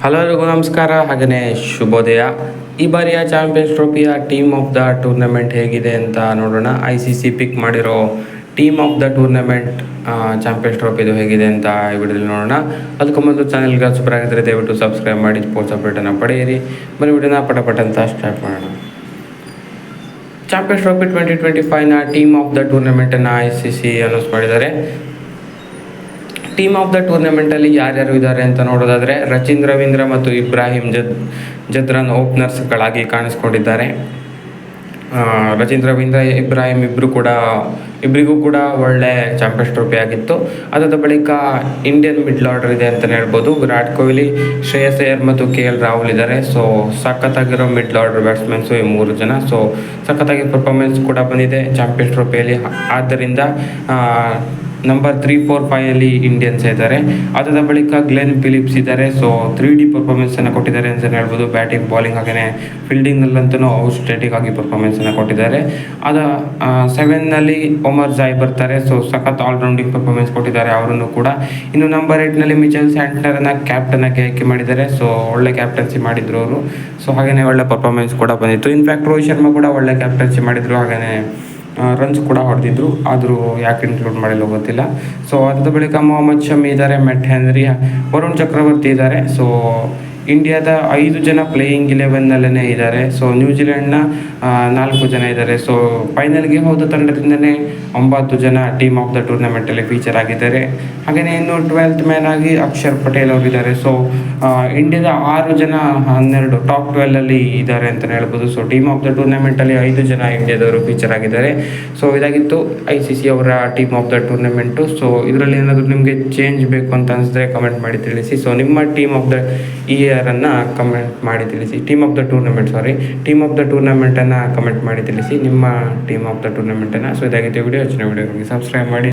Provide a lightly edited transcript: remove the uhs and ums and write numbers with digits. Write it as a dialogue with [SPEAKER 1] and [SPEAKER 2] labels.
[SPEAKER 1] Hello ಎಲ್ರಿಗೂ ನಮಸ್ಕಾರ, ಹಾಗೆಯೇ ಶುಭೋದಯ. ಈ ಬಾರಿಯ ಚಾಂಪಿಯನ್ಸ್ ಟ್ರೋಫಿಯ ಟೀಮ್ ಆಫ್ ದ ಟೂರ್ನಮೆಂಟ್ ಹೇಗಿದೆ ಅಂತ ನೋಡೋಣ. ICC ಪಿಕ್ ಮಾಡಿರೋ team of the tournament champions ಟ್ರೋಫಿದು ಹೇಗಿದೆ ಅಂತ ಈ ವಿಡಿಯೋದಲ್ಲಿ ನೋಡೋಣ. ಅದಕ್ಕೂ ಮೊದಲು ಚಾನಲ್ಗೆ ಸೂಪರ್ ಆಗಿದ್ದರೆ ದಯವಿಟ್ಟು ಸಬ್ಸ್ಕ್ರೈಬ್ ಮಾಡಿ ಸ್ಪೋರ್ಟ್ಸ್ ಅಪ್ಡೇಟನ್ನು ಪಡೆಯಿರಿ. ಬನ್ನಿ ವಿಡಿಯೋನ ಪಟ ಅಂತ ಸ್ಟಾರ್ಟ್ ಮಾಡೋಣ. ಚಾಂಪಿಯನ್ಸ್ ಟ್ರೋಫಿ 2025ನ ಟೀಮ್ ಆಫ್ ದ ಟೂರ್ನಮೆಂಟನ್ನು ICC ಅನೌನ್ಸ್ ಮಾಡಿದ್ದಾರೆ. ಟೀಮ್ ಆಫ್ ದ ಟೂರ್ನಮೆಂಟಲ್ಲಿ ಯಾರ್ಯಾರು ಇದ್ದಾರೆ ಅಂತ ನೋಡೋದಾದರೆ, ರಚಿನ್ ರವೀಂದ್ರ ಮತ್ತು ಇಬ್ರಾಹಿಂ ಜದ್ರಾನ್ ಓಪನರ್ಸ್ಗಳಾಗಿ ಕಾಣಿಸ್ಕೊಂಡಿದ್ದಾರೆ. ರಚಿನ್ ರವೀಂದ್ರ, ಇಬ್ರಾಹಿಂ ಇಬ್ಬರಿಗೂ ಕೂಡ ಒಳ್ಳೆ ಚಾಂಪಿಯನ್ಸ್ ಟ್ರೋಫಿ ಆಗಿತ್ತು. ಅದಾದ ಬಳಿಕ ಇಂಡಿಯನ್ ಮಿಡ್ಲ್ ಆರ್ಡರ್ ಇದೆ ಅಂತಲೇ ಹೇಳ್ಬೋದು. ವಿರಾಟ್ ಕೊಹ್ಲಿ, ಶ್ರೇಯಸ್ ಅಯ್ಯರ್ ಮತ್ತು KL ರಾಹುಲ್ ಇದ್ದಾರೆ. ಸೊ ಸಖತ್ತಾಗಿರೋ ಮಿಡ್ಲ್ ಆರ್ಡರ್ ಬ್ಯಾಟ್ಸ್ಮನ್ಸು ಈ 3 ಜನ. ಸೊ ಸಖತ್ತಾಗಿ ಪರ್ಫಾರ್ಮೆನ್ಸ್ ಕೂಡ ಬಂದಿದೆ ಚಾಂಪಿಯನ್ಸ್ ಟ್ರೋಫಿಯಲ್ಲಿ. ಆದ್ದರಿಂದ ನಂಬರ್ 3, 4, 5 ಇಂಡಿಯನ್ಸ್ ಇದ್ದಾರೆ. ಅದಾದ ಬಳಿಕ ಗ್ಲೆನ್ ಫಿಲಿಪ್ಸ್ ಇದ್ದಾರೆ. ಸೊ 3D ಪರ್ಫಾರ್ಮೆನ್ಸನ್ನು ಕೊಟ್ಟಿದ್ದಾರೆ ಅಂತಲೇ ಹೇಳ್ಬೋದು. ಬ್ಯಾಟಿಂಗ್, ಬಾಲಿಂಗ್ ಹಾಗೆಯೇ ಫೀಲ್ಡಿಂಗ್ನಲ್ಲಂತೂ ಔಟ್ಸ್ಟ್ಯಾಂಡಿಂಗ್ ಆಗಿ ಪರ್ಫಾರ್ಮೆನ್ಸನ್ನು ಕೊಟ್ಟಿದ್ದಾರೆ. 7ನಲ್ಲಿ ಒಮರ್ ಜಾಯ್ ಬರ್ತಾರೆ. ಸೊ ಸಖತ್ ಆಲ್ರೌಂಡಿಂಗ್ ಪರ್ಫಾರ್ಮೆನ್ಸ್ ಕೊಟ್ಟಿದ್ದಾರೆ ಅವರನ್ನು ಕೂಡ. ಇನ್ನು ನಂಬರ್ 8ನಲ್ಲಿ ಮಿಚೆಲ್ ಸ್ಯಾಂಟ್ನರನ್ನು ಕ್ಯಾಪ್ಟನ್ ಆಗಿ ಆಯ್ಕೆ ಮಾಡಿದ್ದಾರೆ. ಸೊ ಒಳ್ಳೆ ಕ್ಯಾಪ್ಟನ್ಸಿ ಮಾಡಿದ್ರು ಅವರು. ಸೊ ಹಾಗೆಯೇ ಒಳ್ಳೆ ಪರ್ಫಾರ್ಮೆನ್ಸ್ ಕೂಡ ಬಂದಿತ್ತು. ಇನ್ಫ್ಯಾಕ್ಟ್ ರೋಹಿತ್ ಶರ್ಮಾ ಕೂಡ ಒಳ್ಳೆ ಕ್ಯಾಪ್ಟನ್ಸಿ ಮಾಡಿದರು, ಹಾಗೆಯೇ ರನ್ಸ್ ಕೂಡ ಹೊಡೆದಿದ್ರು. ಆದರೂ ಯಾಕೆ ಇನ್ಕ್ಲೂಡ್ ಮಾಡಿಲ್ಲ ಗೊತ್ತಿಲ್ಲ. ಸೊ ಅದಾದ ಬಳಿಕ ಮೊಹಮ್ಮದ್ ಶಮಿ ಇದ್ದಾರೆ, ಮೆಟ್ ಹೆನ್ರಿ, ವರುಣ್ ಚಕ್ರವರ್ತಿ ಇದ್ದಾರೆ. ಸೊ ಇಂಡಿಯಾದ 5 ಜನ ಪ್ಲೇಯಿಂಗ್ 11ನಲ್ಲೇ ಇದ್ದಾರೆ. ಸೊ ನ್ಯೂಜಿಲೆಂಡ್ನ 4 ಜನ ಇದ್ದಾರೆ. ಸೊ ಫೈನಲ್ಗೆ ಹೋದ ತಂಡದಿಂದನೇ 9 ಜನ ಟೀಮ್ ಆಫ್ ದ ಟೂರ್ನಮೆಂಟಲ್ಲಿ ಫೀಚರ್ ಆಗಿದ್ದಾರೆ. ಹಾಗೆಯೇ ಇನ್ನು 12th ಮ್ಯಾನ್ ಆಗಿ ಅಕ್ಷರ್ ಪಟೇಲ್ ಅವರಿದ್ದಾರೆ. ಸೊ ಇಂಡಿಯಾದ 6 ಜನ 12 ಟಾಪ್ 12ಅಲ್ಲಿ ಇದ್ದಾರೆ ಅಂತಲೇ ಹೇಳ್ಬೋದು. ಸೊ ಟೀಮ್ ಆಫ್ ದ ಟೂರ್ನಮೆಂಟಲ್ಲಿ 5 ಜನ ಇಂಡಿಯಾದವರು ಫೀಚರ್ ಆಗಿದ್ದಾರೆ. ಸೊ ಇದಾಗಿತ್ತು ICC ಅವರ team of the tournament. So ಇದರಲ್ಲಿ ಏನಾದರೂ ನಿಮಗೆ ಚೇಂಜ್ ಬೇಕು ಅಂತ ಅನಿಸಿದ್ರೆ ಕಮೆಂಟ್ ಮಾಡಿ ತಿಳಿಸಿ. ಸೊ ನಿಮ್ಮ ಟೀಮ್ ಆಫ್ ದ ಇಯರನ್ನು ಕಮೆಂಟ್ ಮಾಡಿ ತಿಳಿಸಿ. ಟೀಮ್ ಆಫ್ ದ ಟೂರ್ನಮೆಂಟನ್ನು ಕಮೆಂಟ್ ಮಾಡಿ ತಿಳಿಸಿ, ನಿಮ್ಮ ಟೀಮ್ ಆಫ್ ದ ಟೂರ್ನಮೆಂಟನ್ನು. ಸೊ ಇದಾಗಿತ್ತು ವಿಡಿಯೋ. ಹೆಚ್ಚಿನ ವಿಡಿಯೋಗಳಿಗೆ ಸಬ್ಸ್ಕ್ರೈಬ್ ಮಾಡಿ.